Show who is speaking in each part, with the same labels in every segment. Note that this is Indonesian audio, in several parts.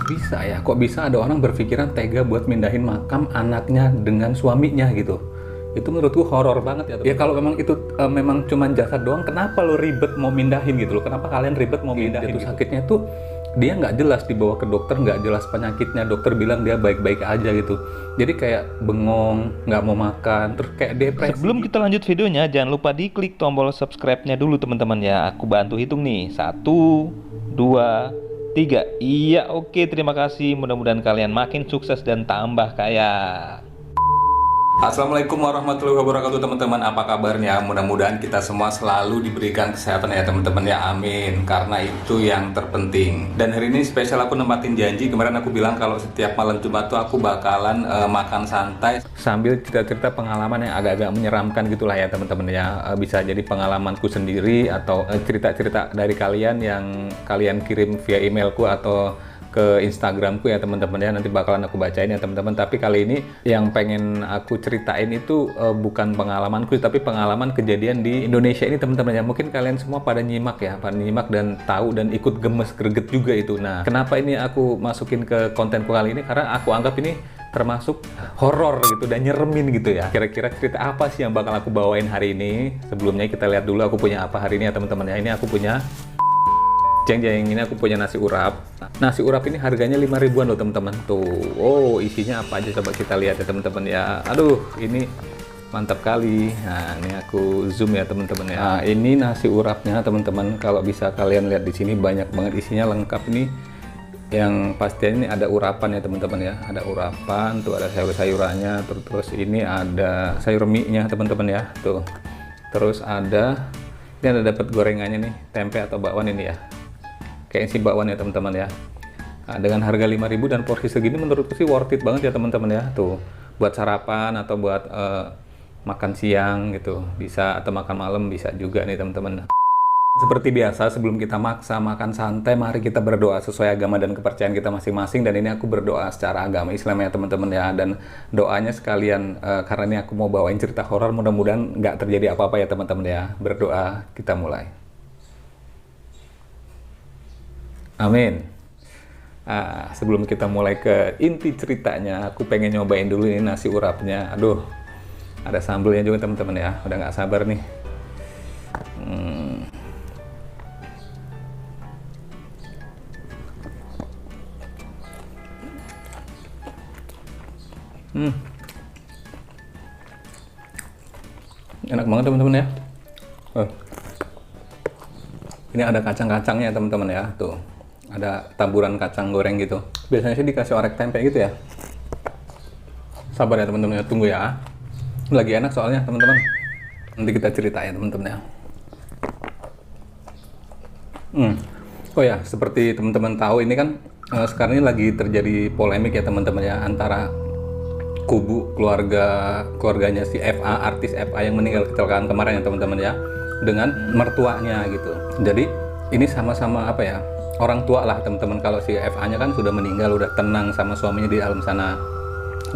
Speaker 1: bisa ya? Kok bisa ada orang berpikiran tega buat mindahin makam anaknya dengan suaminya gitu? Itu menurutku horor banget ya. Ya kalau memang itu memang cuman jasad doang, kenapa lo ribet mau mindahin gitu loh? Kenapa kalian ribet mau mindahin gitu? Sakitnya tuh dia nggak jelas dibawa ke dokter, nggak jelas penyakitnya. Dokter bilang dia baik-baik aja gitu. Jadi kayak bengong, nggak mau makan, terus kayak depresi.
Speaker 2: Sebelum kita lanjut videonya, jangan lupa diklik tombol subscribe-nya dulu teman-teman ya. Aku bantu hitung nih. 1, 2, 3. Iya, oke, terima kasih. Mudah-mudahan kalian makin sukses dan tambah kaya.
Speaker 1: Assalamualaikum warahmatullahi wabarakatuh teman-teman, apa kabarnya? Mudah-mudahan kita semua selalu diberikan kesehatan ya teman-teman ya, amin. Karena itu yang terpenting. Dan hari ini spesial aku nempatin janji. Kemarin aku bilang kalau setiap malam Jumat tuh aku bakalan makan santai sambil cerita-cerita pengalaman yang agak-agak menyeramkan gitulah ya teman-teman ya. Bisa jadi pengalamanku sendiri atau cerita-cerita dari kalian yang kalian kirim via emailku atau ke Instagramku ya teman-teman ya, nanti bakalan aku bacain ya teman-teman. Tapi kali ini yang pengen aku ceritain itu bukan pengalamanku tapi pengalaman kejadian di Indonesia ini teman-teman ya. Mungkin kalian semua pada nyimak ya, pada nyimak dan tahu dan ikut gemes greget juga itu. Nah, kenapa ini aku masukin ke kontenku kali ini? Karena aku anggap ini termasuk horor gitu dan nyeremin gitu ya. Kira-kira cerita apa sih yang bakal aku bawain hari ini? Sebelumnya kita lihat dulu aku punya apa hari ini ya teman-teman ya. Ini aku punya jeng-jeng, ini aku punya nasi urap. Nasi urap ini harganya 5 ribuan loh teman-teman. Tuh, oh isinya apa aja coba kita lihat ya teman-teman ya. Aduh, ini mantap kali. Nah, ini aku zoom ya teman-teman ya. Nah, ini nasi urapnya teman-teman. Kalau bisa kalian lihat di sini banyak banget isinya, lengkap nih. Yang pastinya ini ada urapan ya teman-teman ya. Ada urapan, tuh ada sayur-sayurannya, terus ini ada sayur mie-nya teman-teman ya. Tuh. Terus ada ini ada dapat gorengannya nih, tempe atau bakwan ini ya. Kayak isi bakwan ya teman-teman ya. Nah, dengan harga 5.000 dan porsi segini menurutku sih worth it banget ya teman-teman ya. Tuh, buat sarapan atau buat makan siang gitu bisa, atau makan malam bisa juga nih teman-teman. Seperti biasa sebelum kita maksa makan santai, mari kita berdoa sesuai agama dan kepercayaan kita masing-masing. Dan ini aku berdoa secara agama Islam ya teman-teman ya. Dan doanya sekalian karena ini aku mau bawain cerita horor, mudah-mudahan nggak terjadi apa-apa ya teman-teman ya. Berdoa, kita mulai. Amin. Sebelum kita mulai ke inti ceritanya, aku pengen nyobain dulu ini nasi urapnya. Aduh, ada sambelnya juga teman-teman ya. Udah nggak sabar nih. Enak banget teman-teman ya. Ini ada kacang-kacangnya teman-teman ya. Tuh, ada taburan kacang goreng gitu. Biasanya sih dikasih orek tempe gitu ya. Sabar ya teman-teman ya, tunggu ya. Lagi enak soalnya teman-teman. Nanti kita ceritain teman-teman ya. Oh ya, seperti teman-teman tahu ini kan sekarang ini lagi terjadi polemik ya teman-teman ya, antara kubu keluarganya si FA, artis FA yang meninggal kecelakaan kemarin ya teman-teman ya, dengan mertuanya gitu. Jadi ini sama-sama apa ya, orang tua lah teman-teman. Kalau si FA-nya kan sudah meninggal, udah tenang sama suaminya di alam sana.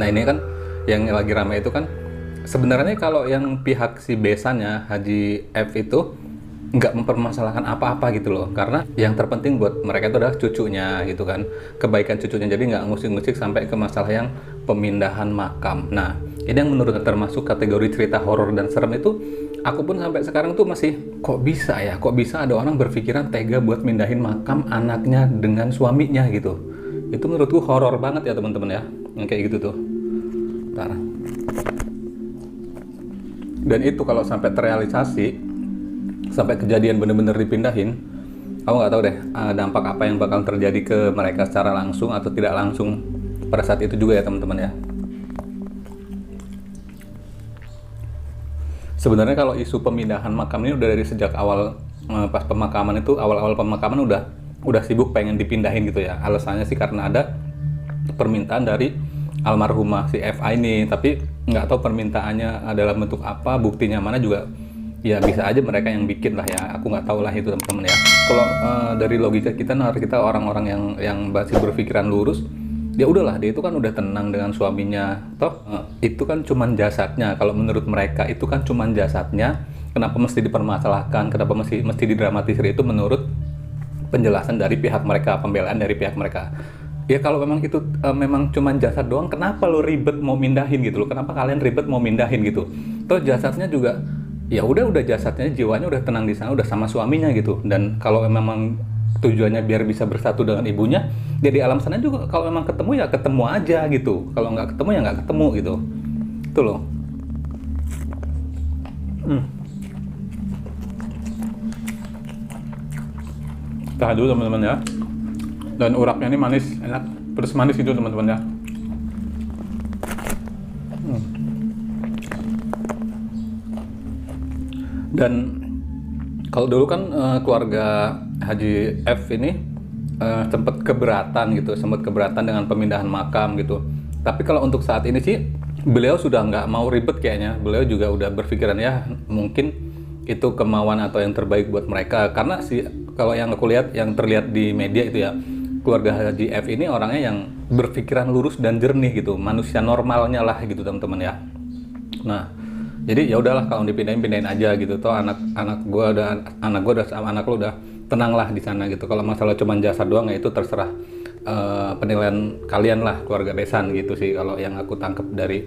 Speaker 1: Nah ini kan yang lagi ramai itu kan sebenarnya kalau yang pihak si besannya Haji F itu nggak mempermasalahkan apa-apa gitu loh, karena yang terpenting buat mereka itu adalah cucunya gitu kan, kebaikan cucunya. Jadi nggak ngusik-ngusik sampai ke masalah yang pemindahan makam. Nah ini yang menurut termasuk kategori cerita horor dan serem itu. Aku pun sampai sekarang tuh masih kok bisa ada orang berpikiran tega buat mindahin makam anaknya dengan suaminya gitu. Itu menurutku horor banget ya teman-teman ya, yang kayak gitu tuh. Bentar. Dan itu kalau sampai terrealisasi, sampai kejadian bener-bener dipindahin, aku nggak tahu deh dampak apa yang bakal terjadi ke mereka secara langsung atau tidak langsung pada saat itu juga ya teman-teman ya. Sebenarnya kalau isu pemindahan makam ini udah dari sejak awal, pas pemakaman itu, awal-awal pemakaman udah sibuk pengen dipindahin gitu ya. Alasannya sih karena ada permintaan dari almarhumah si FA ini, tapi nggak tahu permintaannya dalam bentuk apa, buktinya mana juga. Ya bisa aja mereka yang bikin lah ya, aku nggak tahu lah itu teman-teman ya. Kalau dari logika kita, kita orang-orang yang masih berpikiran lurus, ya udahlah, dia itu kan udah tenang dengan suaminya, toh itu kan cuman jasadnya. Kalau menurut mereka itu kan cuman jasadnya, kenapa mesti dipermasalahkan, kenapa mesti didramatisir? Itu menurut penjelasan dari pihak mereka, pembelaan dari pihak mereka. Ya kalau memang itu memang cuman jasad doang, kenapa lo ribet mau mindahin gitu loh? Kenapa kalian ribet mau mindahin gitu? Toh jasadnya juga ya udah jasadnya, jiwanya udah tenang di sana, udah sama suaminya gitu. Dan kalau memang tujuannya biar bisa bersatu dengan ibunya, dia di alam sana juga kalau memang ketemu ya ketemu aja gitu. Kalau nggak ketemu ya nggak ketemu gitu. Itu loh. Tahan dulu teman-teman ya. Dan uraknya ini manis, enak, pedas manis gitu teman-teman ya. Dan kalau dulu kan keluarga Haji F ini sempat keberatan dengan pemindahan makam gitu. Tapi kalau untuk saat ini sih beliau sudah nggak mau ribet kayaknya. Beliau juga udah berpikiran ya mungkin itu kemauan atau yang terbaik buat mereka. Karena sih kalau yang aku lihat, yang terlihat di media itu ya, keluarga Haji F ini orangnya yang berpikiran lurus dan jernih gitu, manusia normalnya lah gitu teman-teman ya. Nah, jadi ya udahlah kalau dipindahin aja gitu. Toh anak gua sama anak lu udah tenang lah di sana gitu. Kalau masalah cuman jasad doang ya itu terserah penilaian kalian lah, keluarga Besan gitu sih kalau yang aku tangkap dari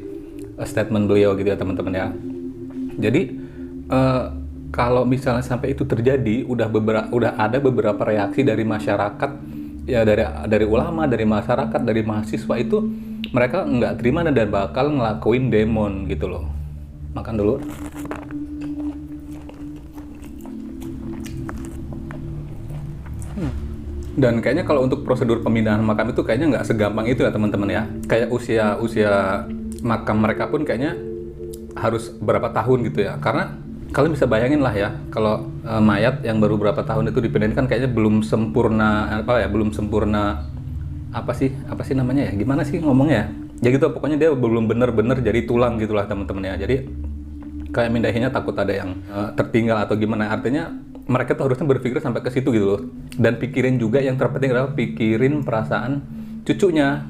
Speaker 1: statement beliau gitu ya teman-teman ya. Jadi kalau misalnya sampai itu terjadi, udah ada beberapa reaksi dari masyarakat ya, dari ulama, dari masyarakat, dari mahasiswa itu mereka nggak terima dan bakal ngelakuin demon gitu loh. Makan dulu. Dan kayaknya kalau untuk prosedur pemindahan makam itu kayaknya nggak segampang itu ya teman-teman ya. Kayak usia makam mereka pun kayaknya harus berapa tahun gitu ya. Karena kalian bisa bayangin lah ya, kalau mayat yang baru berapa tahun itu dipindahin kan kayaknya belum sempurna apa sih namanya ya, gimana sih ngomongnya ya gitu, pokoknya dia belum bener-bener jadi tulang gitulah teman-teman ya. Jadi kayak mindahinnya takut ada yang tertinggal atau gimana. Artinya mereka tuh harusnya berpikir sampai ke situ gitu loh. Dan pikirin juga, yang terpenting adalah pikirin perasaan cucunya,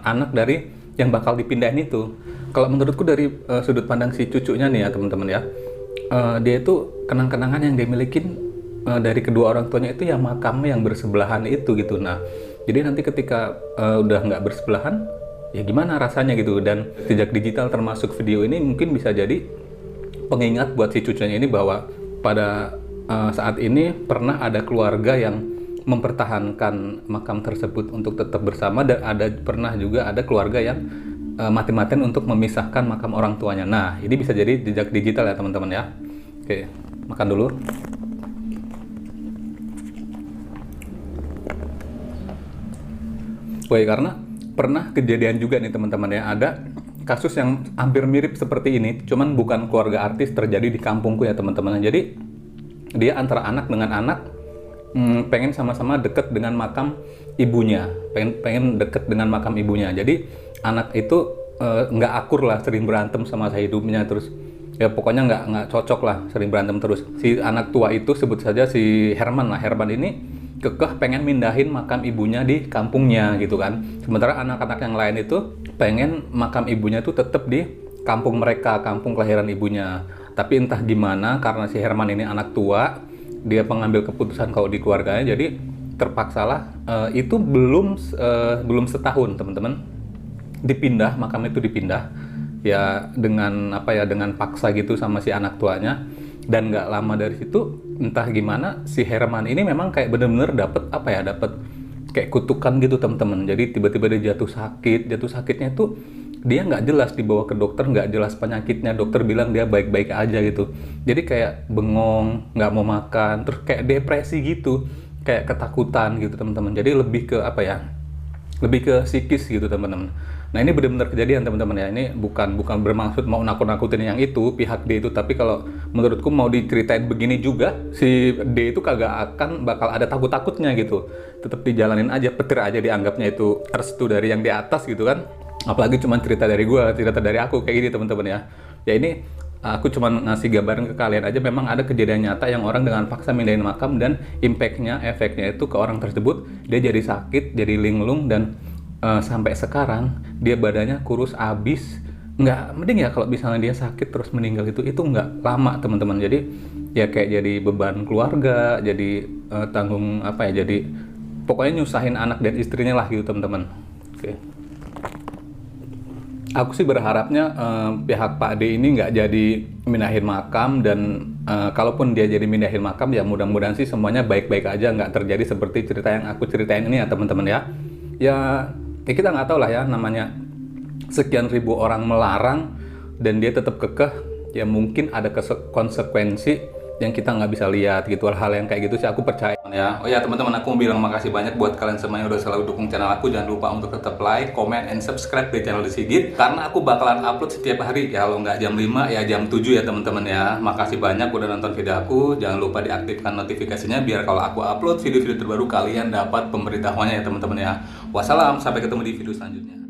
Speaker 1: anak dari yang bakal dipindahin itu. Kalau menurutku dari sudut pandang si cucunya nih ya teman-teman ya, dia itu kenang-kenangan yang dia milikin dari kedua orang tuanya itu ya makamnya yang bersebelahan itu gitu. Nah, jadi nanti ketika udah nggak bersebelahan, ya gimana rasanya gitu. Dan jejak digital termasuk video ini mungkin bisa jadi pengingat buat si cucunya ini bahwa pada saat ini pernah ada keluarga yang mempertahankan makam tersebut untuk tetap bersama, dan pernah juga ada keluarga yang mati-matian untuk memisahkan makam orang tuanya. Nah, ini bisa jadi jejak digital ya teman-teman ya. Oke, makan dulu. Woi, karena pernah kejadian juga nih teman-teman ya, ada kasus yang hampir mirip seperti ini, cuman bukan keluarga artis, terjadi di kampungku ya teman-teman. Jadi dia antara anak dengan anak pengen sama-sama deket dengan makam ibunya, pengen deket dengan makam ibunya. Jadi anak itu nggak akur lah, sering berantem sama hidupnya, terus ya pokoknya nggak cocok lah, sering berantem terus. Si anak tua itu, sebut saja si Herman lah, Herman ini kekeh pengen mindahin makam ibunya di kampungnya gitu kan. Sementara anak-anak yang lain itu pengen makam ibunya itu tetap di kampung mereka, kampung kelahiran ibunya. Tapi entah gimana, karena si Herman ini anak tua, dia pengambil keputusan kalau di keluarganya, jadi terpaksalah itu belum setahun teman-teman dipindah, makam itu dipindah ya dengan dengan paksa gitu sama si anak tuanya. Dan nggak lama dari situ entah gimana si Herman ini memang kayak bener-bener dapet kayak kutukan gitu teman-teman. Jadi tiba-tiba dia jatuh sakitnya itu dia nggak jelas, dibawa ke dokter nggak jelas penyakitnya, dokter bilang dia baik-baik aja gitu. Jadi kayak bengong, nggak mau makan, terus kayak depresi gitu, kayak ketakutan gitu teman-teman. Jadi lebih ke lebih ke psikis gitu teman-teman. Nah, ini benar-benar kejadian teman-teman ya. Ini bukan bermaksud mau nakut-nakutin yang itu, pihak D itu, tapi kalau menurutku mau diceritain begini juga, si D itu bakal ada takut-takutnya gitu. Tetap dijalanin aja, petir aja dianggapnya itu restu dari yang di atas gitu kan. Apalagi cuma cerita dari aku kayak gini teman-teman ya. Ya ini aku cuma ngasih gambaran ke kalian aja, memang ada kejadian nyata yang orang dengan paksa mindahin makam dan efeknya itu ke orang tersebut, dia jadi sakit, jadi linglung, dan sampai sekarang dia badannya kurus abis. Nggak mending ya kalau misalnya dia sakit terus meninggal itu nggak lama teman-teman. Jadi ya kayak jadi beban keluarga, jadi pokoknya nyusahin anak dan istrinya lah gitu teman-teman. Oke. Aku sih berharapnya pihak Pak D ini nggak jadi mindahin makam, dan kalaupun dia jadi mindahin makam ya mudah-mudahan sih semuanya baik-baik aja, nggak terjadi seperti cerita yang aku ceritain ini ya teman-teman ya. Ya kita nggak tahu lah ya, namanya sekian ribu orang melarang dan dia tetap kekeh, ya mungkin ada konsekuensi yang kita nggak bisa lihat gitu. Hal yang kayak gitu sih aku percaya ya. Oh ya teman-teman, aku mau bilang makasih banyak buat kalian semua yang udah selalu dukung channel aku. Jangan lupa untuk tetap like, comment, and subscribe di channel The Sigit, karena aku bakalan upload setiap hari ya, kalau nggak jam 5 ya jam 7 ya teman-teman ya. Makasih banyak udah nonton video aku. Jangan lupa diaktifkan notifikasinya biar kalau aku upload video-video terbaru kalian dapat pemberitahuannya ya teman-teman ya. Wassalam, sampai ketemu di video selanjutnya.